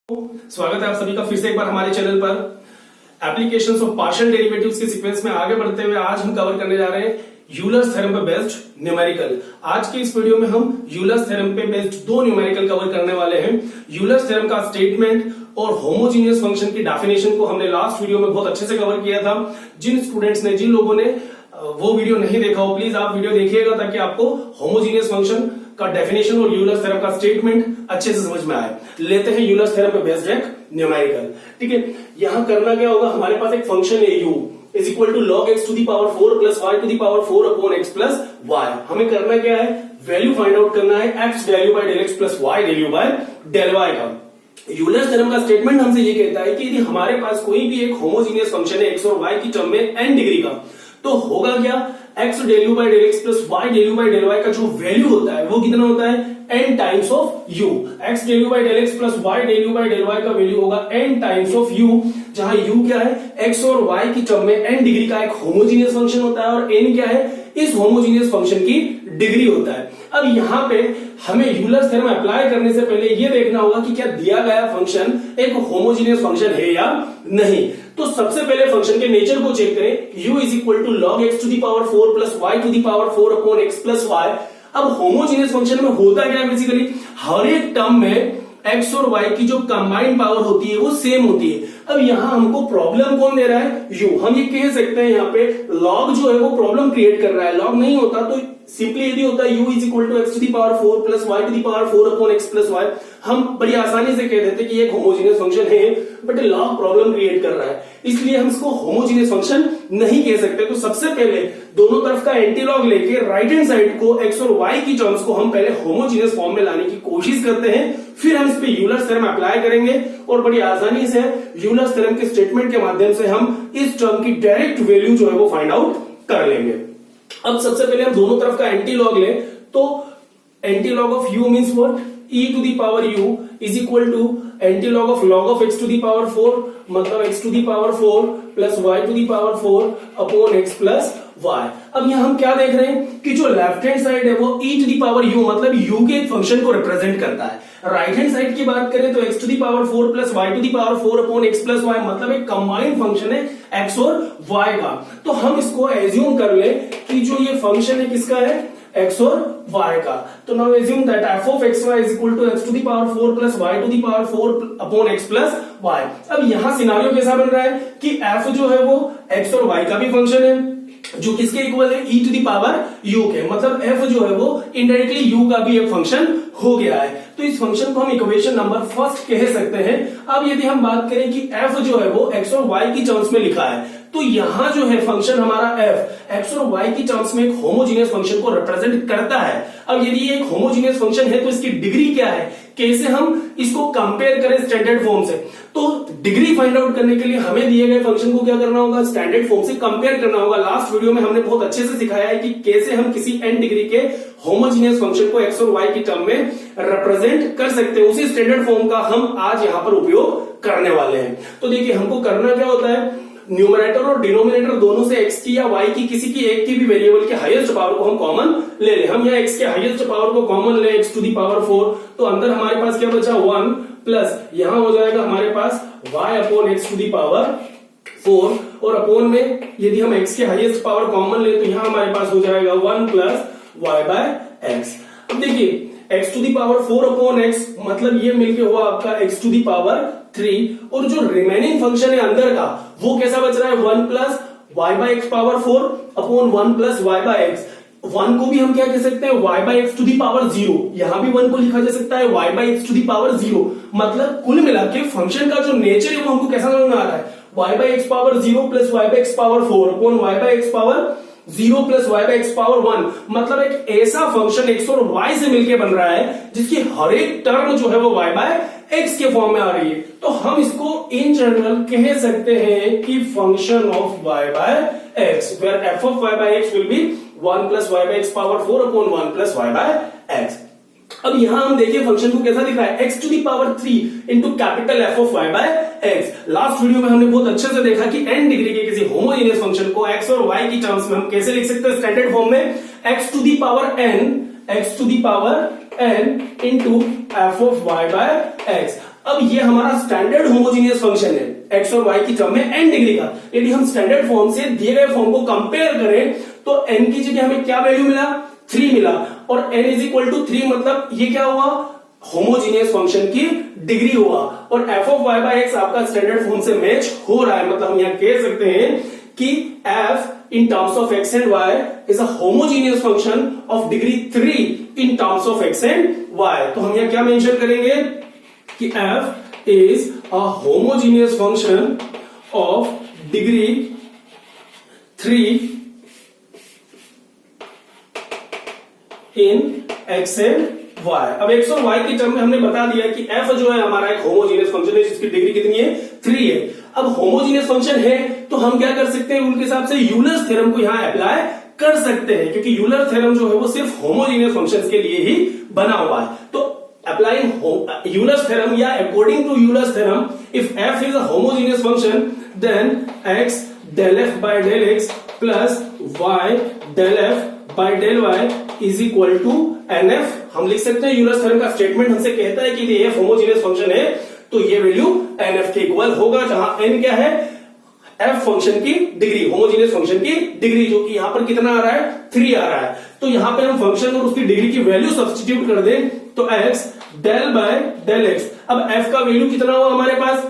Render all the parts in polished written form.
स्वागत है आप सभी का फिर से एक बार हमारे चैनल पर। एप्लीकेशंस ऑफ पार्शियल डेरिवेटिव्स के सीक्वेंस में आगे बढ़ते हुए आज हम कवर करने जा रहे हैं यूलर्स थ्योरम पे बेस्ड न्यूमेरिकल। आज के इस वीडियो में हम यूलर्स थ्योरम पे बेस्ड दो न्यूमेरिकल कवर करने वाले हैं। यूलर्स थ्योरम का स्टेटमेंट और होमोजीनियस फंक्शन की डेफिनेशन को हमने लास्ट वीडियो में बहुत अच्छे से कवर किया था। जिन स्टूडेंट्स ने, जिन लोगों ने वो वीडियो नहीं देखा हो, प्लीज आप वीडियो देखिएगा ताकि आपको होमोजीनियस फंक्शन का डेफिनेशन और यूलर्स थ्योरम का स्टेटमेंट अच्छे से समझ में आए। लेते हैं यूलर्स थ्योरम पे बेस्ड एक न्यूमेरिकल। ठीक है, यहां करना क्या होगा, हमारे पास एक फंक्शन है u is equal to log x to the power 4 plus y to the power 4 upon x plus y। हमें करना क्या है, वैल्यू फाइंड आउट करना है x del u by del x plus y del u by del y का। Euler's theorem का statement हमसे ये कहता है कि यदि हमारे पास कोई भी एक होमोजीनियस फंक्शन है x और y की टर्म में n डिग्री का, तो होगा क्या, x del u by del x plus y del u by del y का जो वैल्यू होता है वो कितना होता है, n times of u। x del u by del x plus y del u by del y का value होगा n टाइम्स ऑफ u, जहां u क्या है, x और y की टर्म में n डिग्री का एक होमोजीनियस फंक्शन होता है और n क्या है, इस होमोजीनियस फंक्शन की डिग्री होता है। अब यहां पे हमें यूलर्स थ्योरम अप्लाई करने से पहले ये देखना होगा कि क्या दिया गया फंक्शन एक होमोजीनियस फंक्शन है या नहीं। तो सबसे पहले फंक्शन के नेचर को चेक करें। u is equal to log x to the power 4 plus y to the power 4 upon x plus y। अब होमोजीनियस फंक्शन में होता क्या है, बेसिकली हर एक टर्म में x और y की जो कंबाइंड पावर होती है वो सेम होती है। अब यहां हमको प्रॉब्लम कौन दे रहा है, u। हम ये कह सकते हैं यहाँ पे log जो है वो प्रॉब्लम क्रिएट कर रहा है। log नहीं होता तो सिंपली यदि होता है u is equal to x to the power 4 plus y to the power 4 upon x plus y, हम बड़ी आसानी से कह देते कि ये एक होमोजीनियस फंक्शन है, बट log प्रॉब्लम क्रिएट कर रहा है, इसलिए हम इसको होमोजीनियस फंक्शन नहीं कह सकते। तो सबसे पहले दोनों तरफ का एंटी लॉग लेके राइट हैंड साइड को x और y की टर्म्स को हम पहले होमोजीनियस फॉर्म में लाने की कोशिश करते हैं, फिर हम इस पे यूलर्स थ्योरम अप्लाई करेंगे और बड़ी आसानी से यूलर्स थ्योरम के स्टेटमेंट के माध्यम से हम इस टर्म की डायरेक्ट वैल्यू जो है वो फाइंड आउट कर लेंगे। अब सबसे पहले हम दोनों तरफ का एंटी लॉग लें, तो antilog of u means what, e to the power u is equal to antilog of x to the power 4, मतलब x to the power 4 plus y to the power 4 upon x plus y। अब यहां हम क्या देख रहे हैं कि जो लेफ्ट हैंड साइड है वो e to the power u मतलब u के एक फंक्शन को रिप्रेजेंट करता है। राइट हैंड साइड की बात करें तो x to the power 4 plus y to the power 4 upon x plus y मतलब एक कंबाइंड फंक्शन है x और y का। तो हम इसको एज्यूम कर ले कि जो ये फंक्शन है किसका है, x और y का। तो now assume that f of xy is equal to x to the power 4 plus y to the power 4 upon x plus y। अब यहां सिनारियो कैसा बन रहा है कि f जो है वो x और y का भी फंक्शन है जो किसके इक्वल है, e to the power u के, मतलब f जो है वो इनडायरेक्टली u का भी एक फंक्शन हो गया है। तो इस फंक्शन को हम इक्वेशन नंबर फर्स्ट कह सकते हैं। अब यदि हम बात करें कि f जो है वो x और y की टर्म्स में लिखा है, तो यहां जो है फंक्शन हमारा f x और y की टर्म्स में एक होमोजीनियस फंक्शन को रिप्रेजेंट करता है। अब यदि ये एक होमोजीनियस फंक्शन है तो इसकी डिग्री क्या है, कैसे हम इसको कंपेयर करें स्टैंडर्ड फॉर्म से। तो डिग्री फाइंड आउट करने के लिए हमें दिए गए फंक्शन को क्या करना होगा, स्टैंडर्ड फॉर्म से कंपेयर करना होगा। लास्ट वीडियो में हमने बहुत अच्छे से सिखाया है कि कैसे हम किसी n डिग्री के होमोजीनियस फंक्शन को x और y की टर्म में रिप्रेजेंट कर सकते हैं। उसी स्टैंडर्ड फॉर्म का हम आज यहां पर उपयोग करने वाले हैं। तो देखिए हमको करना क्या होता है, न्यूमरेटर और डिनोमिनेटर दोनों से x की या y की किसी की एक की भी वेरिएबल के हाईएस्ट पावर को हम कॉमन ले लें। हम यहाँ x के हाईएस्ट पावर को कॉमन ले, x टू दी पावर 4, तो अंदर हमारे पास क्या बचा 1 प्लस यहां हो जाएगा हमारे पास y upon x to the power 4, और अपॉन में यदि हम x के हाईएस्ट पावर कॉमन ले तो यहां हमारे पास हो जाएगा 1 प्लस y बाय x। अब देखिए x to the power 4 upon x मतलब ये मिलके हुआ आपका x टू दी पावर 3, और जो रिमेनिंग फंक्शन है अंदर का वो कैसा बच रहा है, 1 plus y by x power 4 upon 1 plus y by x। 1 को भी हम क्या कह सकते हैं, y by x to the power 0, यहां भी 1 को लिखा जा सकता है y by x to the power 0। मतलब कुल मिला के फंक्शन का जो नेचर है वो हमको कैसा समझ में आ रहा है, y by x power 0 plus y by x power 4 upon y by x power 0 plus y by x power 1, मतलब एक ऐसा फंक्शन x और y से मिलके बन रहा है जिसकी हर एक टर्म जो है वो y बाय x के फॉर्म में आ रही है। तो हम इसको इन जनरल कह सकते हैं कि function of y by x, where f of y by x will be 1 plus y by x power 4 upon 1 plus y by x। अब यहां हम देखिए फंक्शन को कैसा दिख रहा है, x to the power 3 into capital f of y by x। Last video में हमने बहुत अच्छे से देखा कि n डिग्री के किसी होमोजेनियस फंक्शन को x और y की टर्म्स में हम कैसे लिख सकते हैं, स्टैंडर्ड फॉर्म में x to the power n, x to the power n into f of y by x। अब ये हमारा स्टैंडर्ड होमोजीनियस फंक्शन है एक्स और वाई की टर्म में n डिग्री का। यदि हम स्टैंडर्ड फॉर्म से दिए गए फॉर्म को कंपेयर करें तो n की जगह हमें क्या वैल्यू मिला, 3 मिला, और n इज इक्वल टू 3 मतलब ये क्या हुआ, होमोजीनियस फंक्शन की डिग्री हुआ। और f of y by x आपका स्टैंडर्ड फॉर्म से मैच हो रहा है, मतलब हम यहां कह सकते हैं कि f in terms of x and y is a homogeneous function of degree 3 in terms of x and y। तो हम यहां क्या मेंशन करेंगे कि f is a homogeneous function of degree 3 in x and y। अब x और y की term में हमने बता दिया कि f जो है हमारा एक होमोजीनियस फंक्शन है जिसकी डिग्री कितनी है, 3 है। अब होमोजीनियस फंक्शन है तो हम क्या कर सकते हैं, उनके हिसाब से यूलर्स थ्योरम को यहां अप्लाई कर सकते हैं, क्योंकि यूलर थ्योरम जो है वो सिर्फ होमोजीनियस फंक्शंस के लिए ही बना हुआ है। तो अप्लाइंग यूलर्स थ्योरम या according to Euler's theorem, if f is a homogeneous function then x del f by del x plus y del f by del y is equal to nf। हम लिख सकते हैं Euler's theorem का statement हमसे कहता है कि ये होमोजीनियस फंक्शन है तो ये वैल्यू nf के इक्वल होगा, जहां n क्या है, f फंक्शन की डिग्री, होमोजीनियस फंक्शन की डिग्री, जो कि यहां पर कितना आ रहा है, 3 आ रहा है। तो यहां पे हम फंक्शन और उसकी डिग्री की वैल्यू सब्स्टिट्यूट कर दें तो x del by del x। अब f का वैल्यू कितना हुआ हमारे पास,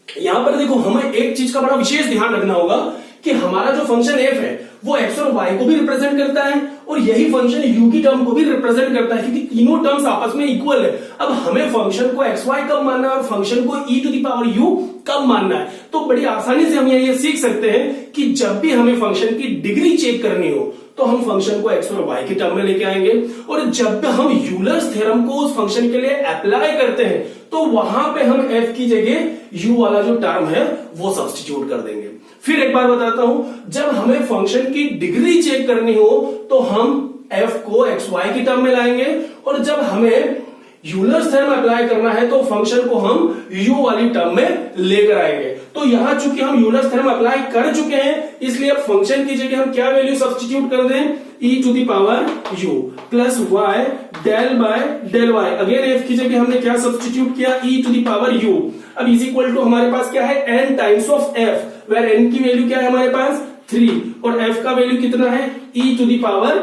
यहां पर देखो हमें एक चीज का बड़ा विशेष ध्यान रखना होगा कि हमारा जो फंक्शन f है वो x और y को भी रिप्रेजेंट करता है और यही फंक्शन u की टर्म को भी रिप्रेजेंट करता है, क्योंकि तीनों टर्म्स आपस में इक्वल है। अब हमें फंक्शन को xy कब मानना है और फंक्शन को e to the power u कब मानना है, तो बड़ी आसानी से हम ये सीख सकते हैं कि जब भी हमें फंक्शन की डिग्री चेक करनी हो तो हम फंक्शन को x और y की टर्म में लेके आएंगे, और जब हम यूलर्स थ्योरम को उस फंक्शन के लिए अप्लाई करते हैं तो वहां पे हम f की जगह u वाला जो टर्म है वो सब्स्टिट्यूट कर देंगे। फिर एक बार बताता हूं, जब हमें फंक्शन की डिग्री चेक करनी हो तो हम f को xy की टर्म में लाएंगे, और जब हमें यूलर्स थ्योरम अप्लाई करना है तो फंक्शन को हम u वाली टर्म में लेकर आएंगे। तो यहां चूंकि हम यूलर्स थ्योरम अप्लाई कर चुके हैं इसलिए अब फंक्शन की जगह हम क्या वैल्यू सब्स्टिट्यूट कर दें, e to the power u plus y del by del y। Again f की जगह हमने क्या सब्स्टिट्यूट किया, e to the power u। अब इज इक्वल टू हमारे पास क्या है, n times of f, where n की वैल्यू क्या है हमारे पास 3 और f का वैल्यू कितना है, e to the power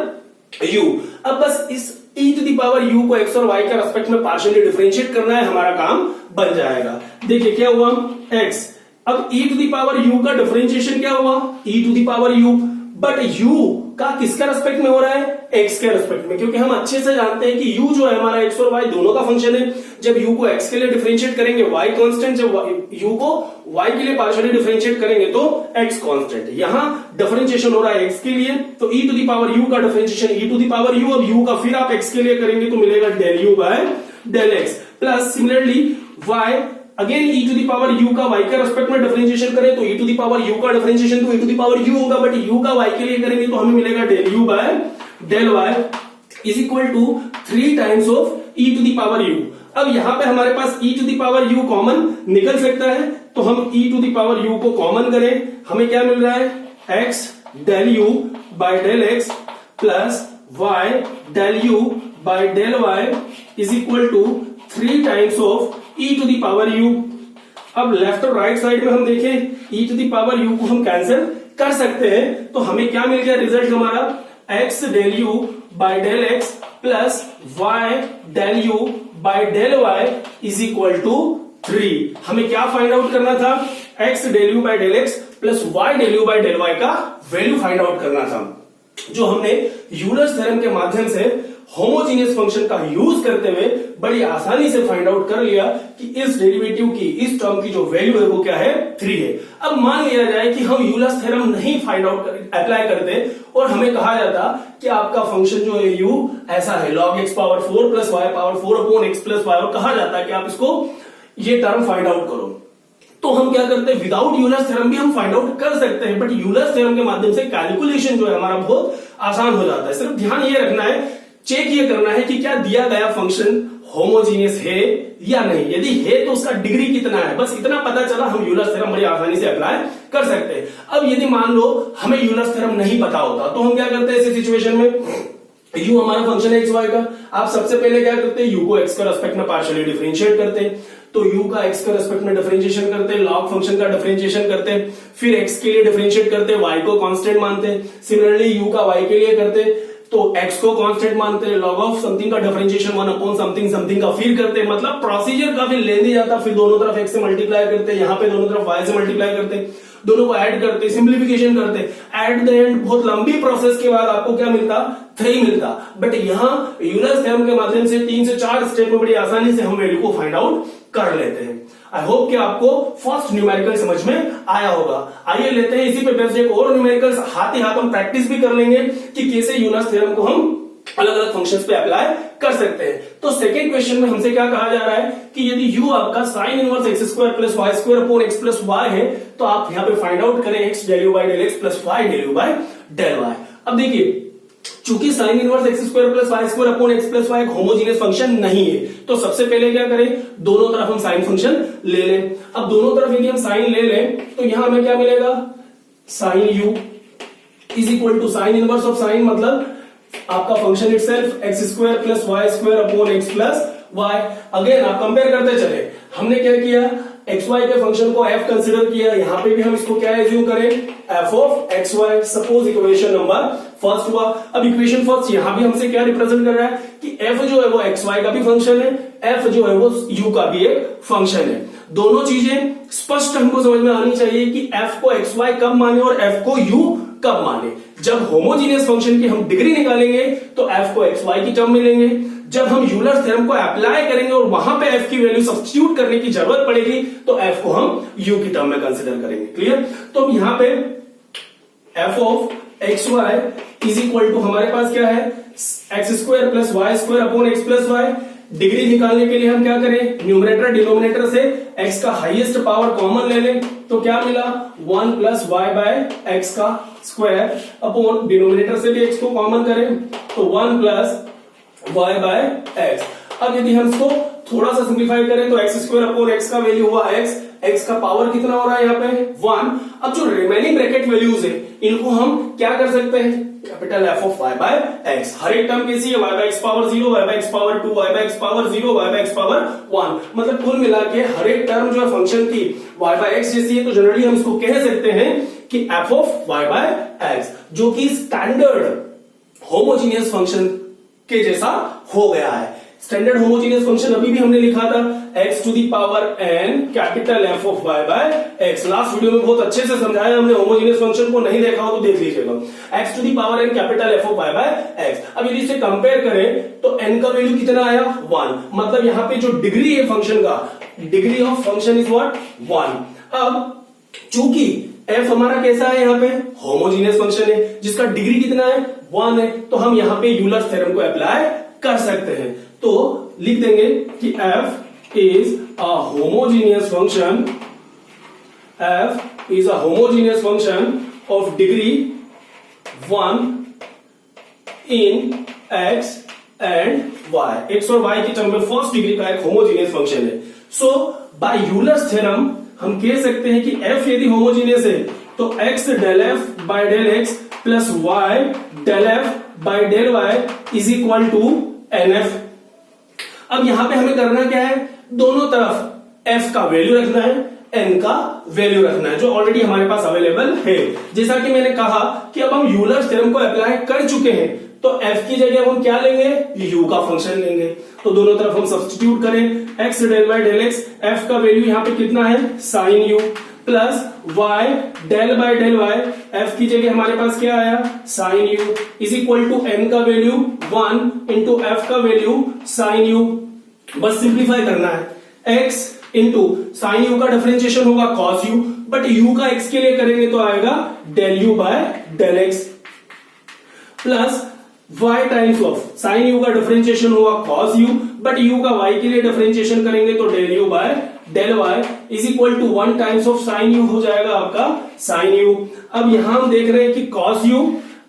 u। अब बस इस e to the power u को x और y के रेस्पेक्ट में पार्शियली डिफरेंशिएट करना है, हमारा काम बन जाएगा। देखिए क्या हुआ, x, अब e to the power u का डिफरेंशिएशन क्या हुआ, e to the power u, but u का किसका रेस्पेक्ट में हो रहा है, x के रेस्पेक्ट में, क्योंकि हम अच्छे से जानते हैं कि u जो है हमारा x और y दोनों का फंक्शन है। जब u को x के लिए डिफरेंशिएट करेंगे y कांस्टेंट, जब u को y के लिए पार्शियली डिफरेंशिएट करेंगे तो x कांस्टेंट। यहां डिफरेंशिएशन हो रहा है x के लिए तो e to the power u का differentiation e to the power u, अब u का फिर आप x के लिए करेंगे तो मिलेगा del u by del x, plus similarly y again e to the power u का y के रेस्पेक्ट में डिफरेंशिएशन करें तो e to the power u का डिफरेंशिएशन तो e to the power u होगा, बट u का y के लिए करेंगे तो हमें मिलेगा del u by del y is equal to 3 times of e to the power u। अब यहां पे हमारे पास e to the power u common निकल सकता है तो हम e to the power u को कॉमन करें, हमें क्या मिल रहा है, x del u by del x plus y del u by del y is equal to 3 times of e to the power u। अब लेफ्ट और राइट साइड में हम देखें e to the power u को हम cancel कर सकते हैं तो हमें क्या मिल गया, रिजल्ट हमारा x del u by del x plus y del u by del y is equal to 3। हमें क्या फाइंड आउट करना था, x del u by del x plus y del u by del y का value find out करना था, जो हमने Euler's theorem के माध्यम से होमोजीनियस फंक्शन का यूज करते हुए बड़ी आसानी से फाइंड आउट कर लिया कि इस डेरिवेटिव की, इस टर्म की जो वैल्यू है वो क्या है, 3 है। अब मान लिया जाए कि हम यूलर्स थ्योरम नहीं फाइंड आउट अप्लाई करते और हमें कहा जाता कि आपका फंक्शन जो है u ऐसा है log x power 4 plus y power 4 upon x plus y, और कहा जाता कि आप इसको ये टर्म फाइंड आउट करो, तो हम क्या करते हैं, विदाउट यूलर्स थ्योरम भी हम फाइंड आउट कर सकते हैं, बट यूलर्स थ्योरम के माध्यम से कैलकुलेशन जो है हमारा बहुत आसान हो जाता है। सिर्फ ध्यान ये रखना है, चेक ये करना है कि क्या दिया गया फंक्शन होमोजीनियस है या नहीं, यदि है तो उसका डिग्री कितना है, बस इतना पता चला हम यूलर्स थ्योरम बड़ी आसानी से अप्लाई कर सकते हैं। अब यदि मान लो हमें यूलर्स थ्योरम नहीं पता होता तो हम क्या करते हैं ऐसी सिचुएशन में, u हमारा फंक्शन है xy का, आप सबसे पहले क्या करते हैं, u को x के रेस्पेक्ट में पार्शियली डिफरेंशिएट करते हैं, तो u का x के रेस्पेक्ट में डिफरेंशिएशन करते, log फंक्शन का डिफरेंशिएशन करते, फिर x के लिए डिफरेंशिएट करते, y को कांस्टेंट मानते, सिमिलरली u का y के लिए करते तो x को कांस्टेंट मानते, log ऑफ समथिंग का डिफरेंशिएशन 1 अपॉन समथिंग समथिंग का फिर करते, मतलब प्रोसीजर काफी लेंदी जाता, फिर दोनों तरफ x से मल्टीप्लाई करते, यहाँ पे दोनों तरफ y से मल्टीप्लाई करते, दोनों को ऐड करते, सिंप्लीफिकेशन करते, एट द एंड बहुत लंबी प्रोसेस के बाद आपको क्या मिलता, 3 मिलता। बट यहाँ यूलर्स थ्योरम के माध्यम से 3 से 4 स्टेप में बड़ी आसानी से हम वैल्यू को फाइंड आउट कर लेते हैं। आई होप कि आपको फर्स्ट न्यूमेरिकल समझ में आया होगा। आइए लेते हैं इसी पे बेस्ड एक और न्यूमेरिकल, हाथ ही हाथ हम प्रैक्टिस भी कर लेंगे कि कैसे यूलर्स थ्योरम को हम अलग अलग फंक्शंस पे अप्लाई कर सकते हैं। तो सेकंड क्वेश्चन में हमसे क्या कहा जा रहा है कि यदि u आपका sine inverse x square plus y square upon x plus y है, तो आप यहां पे फाइंड आउट करें x del u by del x plus y del u by del y. अब देखिए, चूंकि sine inverse x square plus y square upon x plus y एक होमोजीनियस फंक्शन नहीं है, तो सबसे पहले क्या करें, दोनों तरफ हम साइन फंक्शन ले लें। अब दोनों तरफ यदि हम साइन ले लें तो यहां हमें क्या मिलेगा, sine u is equal to sine inverse of sine, मतलब आपका function itself x square plus y square upon x plus y. Again आप कंपेयर करते चले, हमने क्या किया, एक्स वाई के फंक्शन को f कंसीडर किया, यहां पे भी हम इसको क्या एज्यूम करें, f of x y. Suppose equation number first हुआ। अब इक्वेशन फर्स्ट यहां भी हमसे क्या रिप्रेजेंट कर रहा है कि f जो है वो एक्स वाई का भी फंक्शन है, f जो है वो u का भी एक फंक्शन है। दोनों चीजें स्पष्ट हमको समझ में आनी चाहिए कि f को एक्स वाई कब माने और f को u कब माने। जब होमोजीनियस फंक्शन की हम डिग्री निकालेंगे तो f को एक्स वाई की टर्म में लेंगे, जब हम यूलर्स थ्योरम को अप्लाई करेंगे और वहां पे f की वैल्यू सब्स्टिट्यूट करने की जरूरत पड़ेगी तो f को हम u की टर्म में कंसीडर करेंगे। क्लियर? तो अब यहां पे f of x y is equal to हमारे पास क्या है, x square plus y square upon x plus y. Degree निकालने के लिए हम क्या करें, न्यूमरेटर डिनोमिनेटर से x का हाईएस्ट पावर कॉमन ले लें, तो क्या मिला, 1 प्लस वाई बाय एक्स का स्क्वायर अपॉन डिनोमिनेटर से भी x को कॉमन करें तो 1 प्लस वाई बाय एक्स। अब यदि हम इसको थोड़ा सा सिंप्लीफाई करें तो एक्स स्क्वायर अपॉन एक्स का वैल्यू हुआ एक्स का पावर कितना हो रहा है यहाँ पे 1। अब जो रिमेनिंग ब्रैकेट वैल्यूज है इनको हम क्या कर सकते हैं, capital F of Y by X. हर एक टर्म कैसी है, Y by X power 0, Y by X power 2, Y by X power 0, Y by X power 1। मतलब कुल मिला के हर एक टर्म जो है फंक्शन की वाई बाय एक्स जैसी है, तो जनरली हम इसको कह सकते हैं कि f of Y by x, जो कि स्टैंडर्ड होमोजीनियस फंक्शन के जैसा हो गया है। स्टैंडर्ड होमोजीनियस फंक्शन अभी भी हमने लिखा था x to the power n capital f of y by x। Last video में बहुत अच्छे से समझाया हमने, होमोजीनियस फंक्शन को नहीं देखा हो तो देख लीजिएगा। x to the power n capital f of y by x। अब यदि इसे कंपेयर करें तो n का वैल्यू कितना आया 1, मतलब यहाँ पे जो डिग्री है फंक्शन का, degree of function is what 1। अब चूंकि f हमारा कैसा है, यहाँ पे होमोजीनियस फंक्शन है जिसका डिग्री कितना है 1 है, तो हम यहाँ पे यूलर्स थ्योरम को अप्लाई कर सकते हैं। तो लिख देंगे कि f is a homogeneous function, f is a homogeneous function of degree 1 in x and y। x और y की टर्म में फर्स्ट डिग्री का एक होमोजीनियस फंक्शन है। सो बाय यूलर्स थ्योरम हम कह सकते हैं कि f यदि होमोजीनियस है तो x del f by del x plus y del f by del y is equal to nf। अब यहां पे हमें करना क्या है, दोनों तरफ f का वैल्यू रखना है, n का वैल्यू रखना है, जो ऑलरेडी हमारे पास अवेलेबल है। जैसा कि मैंने कहा कि अब हम यूलर्स थ्योरम को अप्लाई कर चुके हैं, तो f की जगह हम क्या लेंगे, u का फंक्शन लेंगे। तो दोनों तरफ हम सब्स्टिट्यूट करें, x del by del x, f का वैल्यू यहां पे कितना है sine u, plus y del by del y, f की जगह हमारे पास क्या आया sine u is equal to n का वैल्यू 1 इंटू f का वैल्यू साइन u। बस सिंप्लीफाई करना है, x इंटू साइन u का डिफरेंशिएशन होगा cos u, बट u का x के लिए करेंगे तो आएगा del u by del x, plus y times of sine u का डिफरेंशिएशन होगा cos u, बट u का y के लिए डिफरेंशिएशन करेंगे तो del u by del y is equal to 1 times of sine u हो जाएगा आपका साइन u। अब यहां हम देख रहे हैं कि cos u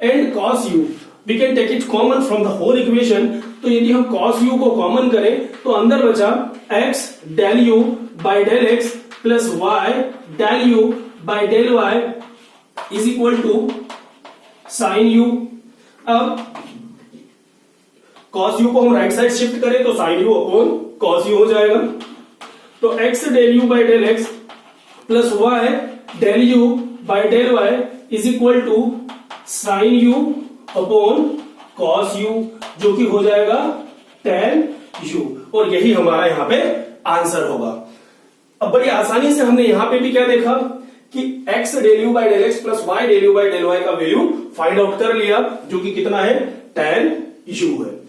and cos u we can take it common from the whole equation. तो यदि हम cos u को कॉमन करें तो अंदर बचा x del u by del x plus y del u by del y is equal to sine u। अब cos u को हम राइट साइड शिफ्ट करें तो sine u upon cos u हो जाएगा। तो x del u by del x plus y del u by del y is equal to sine u upon cos u, जो कि हो जाएगा tan यू, और यही हमारा यहां पे आंसर होगा। अब बड़ी आसानी से हमने यहां पे भी क्या देखा कि x del u by del x plus y del u by del y का वैल्यू फाइंड आउट कर लिया, जो कि कितना है tan यू है।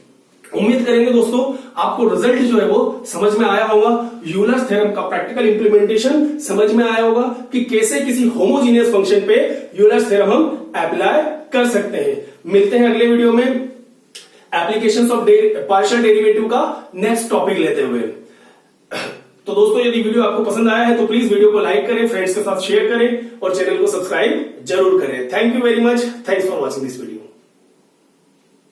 उम्मीद करेंगे दोस्तों आपको रिजल्ट जो है वो समझ में आया होगा, यूलर्स थ्योरम का प्रैक्टिकल इंप्लीमेंटेशन समझ में आया होगा कि कैसे किसी होमोजीनियस फंक्शन पे यूलर्स थ्योरम हम अप्लाई कर सकते हैं। मिलते हैं अगले वीडियो में एप्लीकेशंस ऑफ पार्शियल डेरिवेटिव का नेक्स्ट टॉपिक लेते हुए। तो दोस्तों यदि वीडियो आपको पसंद आया है तो प्लीज वीडियो को लाइक करें, फ्रेंड्स के साथ शेयर करें और चैनल को सब्सक्राइब जरूर करें। Thank you very much, thanks for watching this video.